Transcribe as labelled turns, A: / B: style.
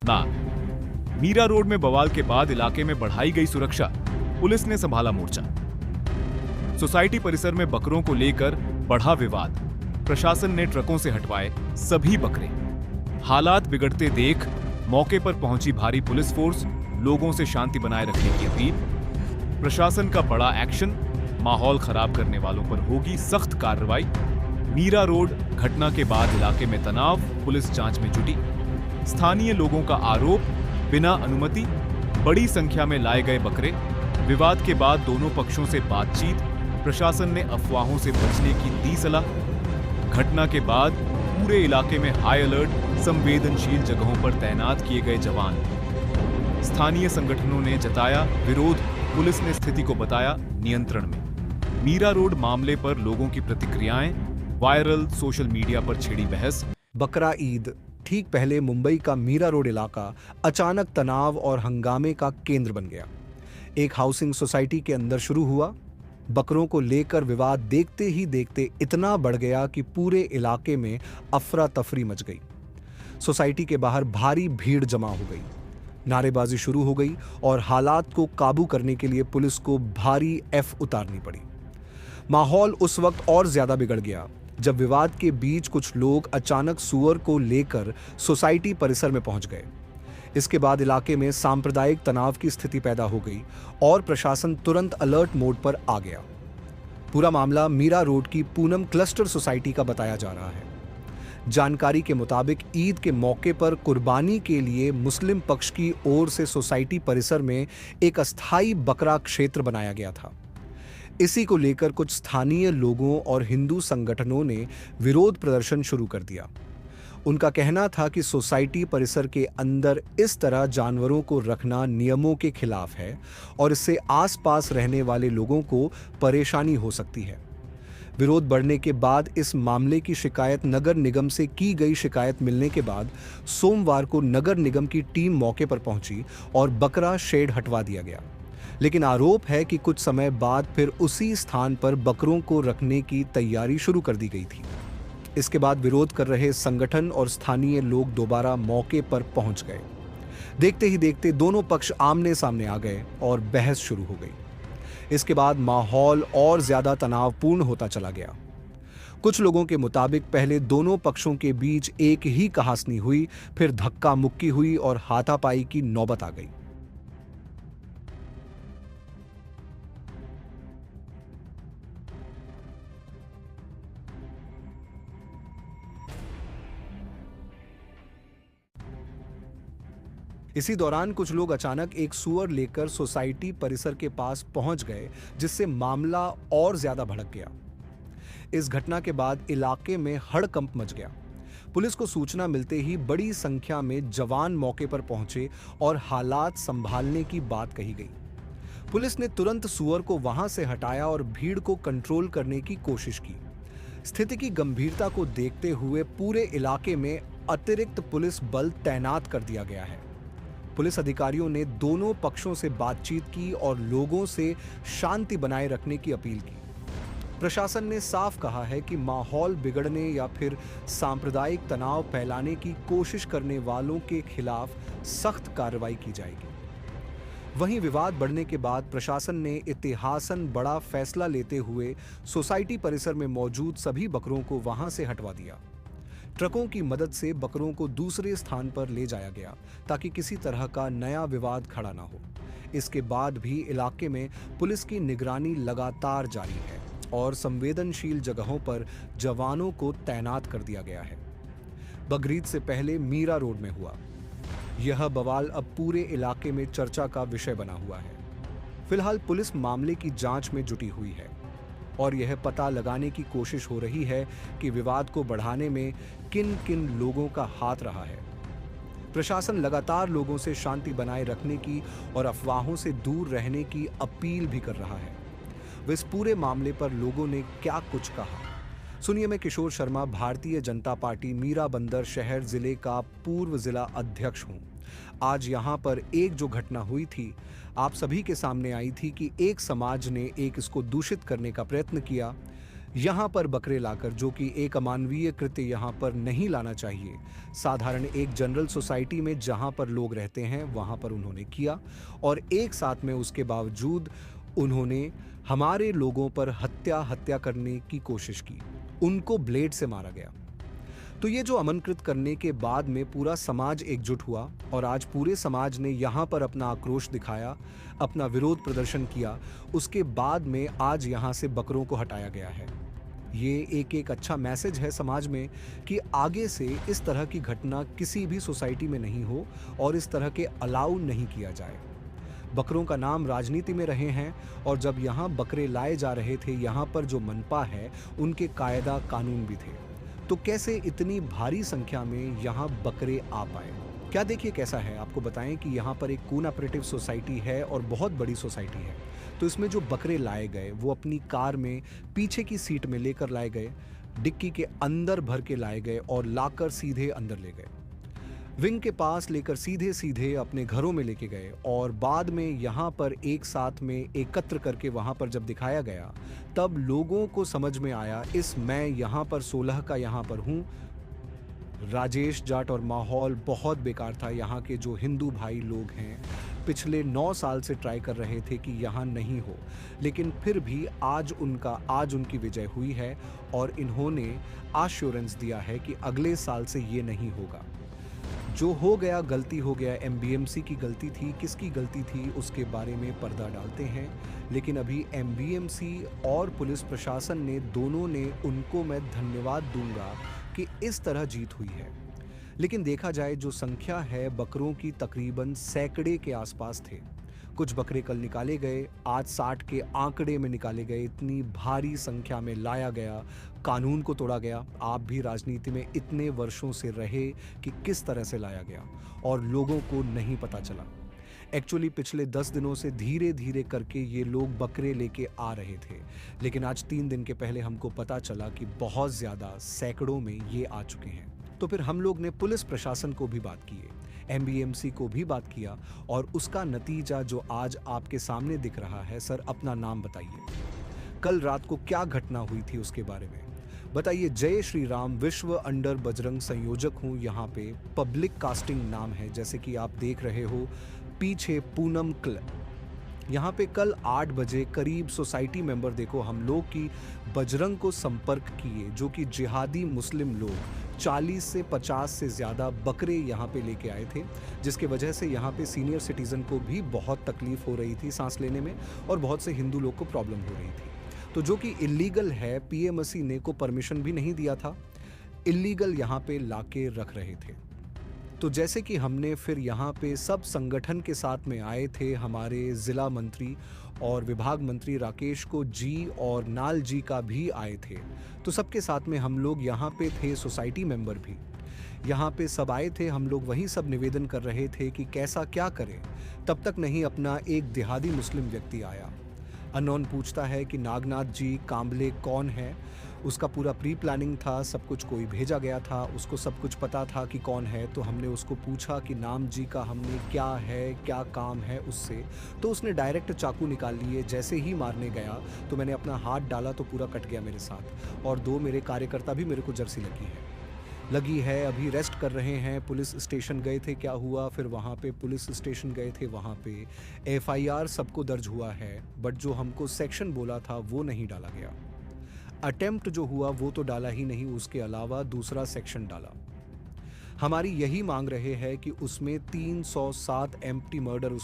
A: ना, मीरा रोड में बवाल के बाद इलाके में बढ़ाई गई सुरक्षा, पुलिस ने संभाला मोर्चा। सोसाइटी परिसर में बकरों को लेकर बढ़ा विवाद, प्रशासन ने ट्रकों से हटवाए सभी बकरे। हालात बिगड़ते देख मौके पर पहुंची भारी पुलिस फोर्स, लोगों से शांति बनाए रखने की अपील। प्रशासन का बड़ा एक्शन, माहौल खराब करने वालों पर होगी सख्त कार्रवाई। मीरा रोड घटना के बाद इलाके में तनाव, पुलिस जांच में जुटी। स्थानीय लोगों का आरोप, बिना अनुमति बड़ी संख्या में लाए गए बकरे। विवाद के बाद दोनों पक्षों से बातचीत, प्रशासन ने अफवाहों से बचने की दी सलाह। घटना के बाद पूरे इलाके में हाई अलर्ट, संवेदनशील जगहों पर तैनात किए गए जवान। स्थानीय संगठनों ने जताया विरोध, पुलिस ने स्थिति को बताया नियंत्रण में। मीरा रोड मामले पर लोगों की प्रतिक्रियाएं, वायरल, सोशल मीडिया पर छिड़ी बहस।
B: बकरा ईद ठीक पहले मुंबई का मीरा रोड इलाका अचानक तनाव और हंगामे का केंद्र बन गया। एक हाउसिंग सोसाइटी के अंदर शुरू हुआ। बकरों को लेकर विवाद देखते ही देखते इतना बढ़ गया कि पूरे इलाके में अफरा तफरी मच गई। सोसाइटी के बाहर भारी भीड़ जमा हो गई, नारेबाजी शुरू हो गई और हालात को काबू करने के लिए पुलिस को भारी एफ उतारनी पड़ी। माहौल उस वक्त और ज्यादा बिगड़ गया जब विवाद के बीच कुछ लोग अचानक सुअर को लेकर सोसाइटी परिसर में पहुंच गए। इसके बाद इलाके में सांप्रदायिक तनाव की स्थिति पैदा हो गई और प्रशासन तुरंत अलर्ट मोड पर आ गया। पूरा मामला मीरा रोड की पूनम क्लस्टर सोसाइटी का बताया जा रहा है। जानकारी के मुताबिक ईद के मौके पर कुर्बानी के लिए मुस्लिम पक्ष की ओर से सोसाइटी परिसर में एक अस्थायी बकरा क्षेत्र बनाया गया था। इसी को लेकर कुछ स्थानीय लोगों और हिंदू संगठनों ने विरोध प्रदर्शन शुरू कर दिया। उनका कहना था कि सोसाइटी परिसर के अंदर इस तरह जानवरों को रखना नियमों के खिलाफ है और इससे आसपास रहने वाले लोगों को परेशानी हो सकती है। विरोध बढ़ने के बाद इस मामले की शिकायत नगर निगम से की गई। शिकायत मिलने के बाद सोमवार को नगर निगम की टीम मौके पर पहुंची और बकरा शेड हटवा दिया गया। लेकिन आरोप है कि कुछ समय बाद फिर उसी स्थान पर बकरों को रखने की तैयारी शुरू कर दी गई थी। इसके बाद विरोध कर रहे संगठन और स्थानीय लोग दोबारा मौके पर पहुंच गए। देखते ही देखते दोनों पक्ष आमने सामने आ गए और बहस शुरू हो गई। इसके बाद माहौल और ज्यादा तनावपूर्ण होता चला गया। कुछ लोगों के मुताबिक पहले दोनों पक्षों के बीच एक ही कहासनी हुई, फिर धक्का मुक्की हुई और हाथापाई की नौबत आ गई। इसी दौरान कुछ लोग अचानक एक सुअर लेकर सोसाइटी परिसर के पास पहुंच गए, जिससे मामला और ज्यादा भड़क गया। इस घटना के बाद इलाके में हड़कंप मच गया। पुलिस को सूचना मिलते ही बड़ी संख्या में जवान मौके पर पहुंचे और हालात संभालने की बात कही गई। पुलिस ने तुरंत सुअर को वहां से हटाया और भीड़ को कंट्रोल करने की कोशिश की। स्थिति की गंभीरता को देखते हुए पूरे इलाके में अतिरिक्त पुलिस बल तैनात कर दिया गया है। पुलिस अधिकारियों ने दोनों पक्षों से बातचीत की और लोगों से शांति बनाए रखने की अपील की। प्रशासन ने साफ कहा है कि माहौल बिगड़ने या फिर सांप्रदायिक तनाव फैलाने की कोशिश करने वालों के खिलाफ सख्त कार्रवाई की जाएगी। वहीं विवाद बढ़ने के बाद प्रशासन ने इतिहासन बड़ा फैसला लेते हुए सोसाइटी परिसर में मौजूद सभी बकरों को वहां से हटवा दिया। ट्रकों की मदद से बकरों को दूसरे स्थान पर ले जाया गया ताकि किसी तरह का नया विवाद खड़ा ना हो। इसके बाद भी इलाके में पुलिस की निगरानी लगातार जारी है और संवेदनशील जगहों पर जवानों को तैनात कर दिया गया है। बकरीद से पहले मीरा रोड में हुआ यह बवाल अब पूरे इलाके में चर्चा का विषय बना हुआ है। फिलहाल पुलिस मामले की जांच में जुटी हुई है और यह पता लगाने की कोशिश हो रही है कि विवाद को बढ़ाने में किन किन लोगों का हाथ रहा है। प्रशासन लगातार लोगों से शांति बनाए रखने की और अफवाहों से दूर रहने की अपील भी कर रहा है। इस पूरे मामले पर लोगों ने क्या कुछ कहा, सुनिए। मैं किशोर शर्मा, भारतीय जनता पार्टी मीरा बंदर शहर जिले का पूर्व जिला अध्यक्ष हूं। आज यहां पर एक जो घटना हुई थी आप सभी के सामने आई थी कि एक समाज ने एक इसको दूषित करने का प्रयत्न किया। यहाँ पर बकरे लाकर, जो कि एक अमानवीय कृत्य यहाँ पर नहीं लाना चाहिए, साधारण एक जनरल सोसाइटी में जहाँ पर लोग रहते हैं वहाँ पर उन्होंने किया, और एक साथ में उसके बावजूद उन्होंने हमारे लोगों पर हत्या करने की कोशिश की। उनको ब्लेड से मारा गया। तो ये जो अमनकृत करने के बाद में पूरा समाज एकजुट हुआ, और आज पूरे समाज ने यहाँ पर अपना आक्रोश दिखाया, अपना विरोध प्रदर्शन किया। उसके बाद में आज यहाँ से बकरों को हटाया गया है। ये एक अच्छा मैसेज है समाज में कि आगे से इस तरह की घटना किसी भी सोसाइटी में नहीं हो और इस तरह के अलाउ नहीं किया जाए। बकरों का नाम राजनीति में रहे हैं, और जब यहाँ बकरे लाए जा रहे थे, यहाँ पर जो मनपा है उनके कायदा कानून भी थे, तो कैसे इतनी भारी संख्या में यहाँ बकरे आ पाए? क्या देखिए कैसा है, आपको बताएं कि यहाँ पर एक कोऑपरेटिव सोसाइटी है और बहुत बड़ी सोसाइटी है। तो इसमें जो बकरे लाए गए वो अपनी कार में पीछे की सीट में लेकर लाए गए, डिक्की के अंदर भर के लाए गए और लाकर सीधे अंदर ले गए, विंग के पास लेकर सीधे अपने घरों में लेके गए, और बाद में यहाँ पर एक साथ में एकत्र करके वहाँ पर जब दिखाया गया तब लोगों को समझ में आया, मैं यहाँ पर 16 का यहाँ पर हूँ, राजेश जाट, और माहौल बहुत बेकार था। यहाँ के जो हिंदू भाई लोग हैं पिछले 9 साल से ट्राई कर रहे थे कि यहाँ नहीं हो, लेकिन फिर भी आज उनकी विजय हुई है, और इन्होंने आश्योरेंस दिया है कि अगले साल से ये नहीं होगा। जो हो गया गलती हो गया, एमबीएमसी की गलती थी, किसकी गलती थी उसके बारे में पर्दा डालते हैं, लेकिन अभी एमबीएमसी और पुलिस प्रशासन ने दोनों ने, उनको मैं धन्यवाद दूंगा कि इस तरह जीत हुई है। लेकिन देखा जाए जो संख्या है बकरों की, तकरीबन सैकड़े के आसपास थे। कुछ बकरे कल निकाले गए, आज 60 के आंकड़े में निकाले गए। इतनी भारी संख्या में लाया गया, कानून को तोड़ा गया। आप भी राजनीति में इतने वर्षों से रहे कि किस तरह से लाया गया और लोगों को नहीं पता चला। एक्चुअली पिछले 10 दिनों से धीरे धीरे करके ये लोग बकरे लेके आ रहे थे, लेकिन आज 3 दिन के पहले हमको पता चला कि बहुत ज़्यादा, सैकड़ों में ये आ चुके हैं। तो फिर हम लोग ने पुलिस प्रशासन को भी बात की, एमबीएमसी को भी बात किया, और उसका नतीजा जो आज आपके सामने दिख रहा है। सर, अपना नाम बताइए, कल रात को क्या घटना हुई थी उसके बारे में बताइए। जय श्री राम, विश्व अंडर बजरंग संयोजक हूँ। यहाँ पे पब्लिक कास्टिंग नाम है, जैसे कि आप देख रहे हो पीछे पूनम क्लब। यहाँ पे कल 8 बजे करीब सोसाइटी मेंबर, देखो हम लोग की बजरंग को संपर्क किए, जो कि जिहादी मुस्लिम लोग 40 से 50 से ज़्यादा बकरे यहाँ पे लेके आए थे, जिसके वजह से यहाँ पे सीनियर सिटीज़न को भी बहुत तकलीफ हो रही थी सांस लेने में, और बहुत से हिंदू लोग को प्रॉब्लम हो रही थी। तो जो कि इलीगल है, पीएमसी ने को परमिशन भी नहीं दिया था, इलीगल यहाँ पे लाके रख रहे थे। तो जैसे कि हमने फिर यहाँ पे सब संगठन के साथ में आए थे, हमारे जिला मंत्री और विभाग मंत्री राकेश को जी और नाल जी का भी आए थे। तो सबके साथ में हम लोग यहाँ पे थे, सोसाइटी मेंबर भी यहाँ पे सब आए थे। हम लोग वही सब निवेदन कर रहे थे कि कैसा क्या करें। तब तक नहीं अपना एक देहाती मुस्लिम व्यक्ति आया। अननोन पूछता है कि नागनाथ जी कांबले कौन है। उसका पूरा प्री प्लानिंग था, सब कुछ कोई भेजा गया था, उसको सब कुछ पता था कि कौन है। तो हमने उसको पूछा कि नाम जी का हमने क्या है, क्या काम है उससे। तो उसने डायरेक्ट चाकू निकाल लिए। जैसे ही मारने गया तो मैंने अपना हाथ डाला तो पूरा कट गया मेरे साथ, और 2 मेरे कार्यकर्ता भी मेरे को जर्सी लगी है। अभी रेस्ट कर रहे हैं। पुलिस स्टेशन गए थे, क्या हुआ फिर वहाँ पे पुलिस स्टेशन गए थे, वहाँ पे एफआईआर सबको दर्ज हुआ है, बट जो हमको सेक्शन बोला था वो नहीं डाला गया। अटेम्प्ट जो हुआ वो तो डाला ही नहीं, उसके अलावा दूसरा सेक्शन डाला। हमारी यही मांग रहे हैं कि उसमें 307 एम्प्टी मर्डर उसमें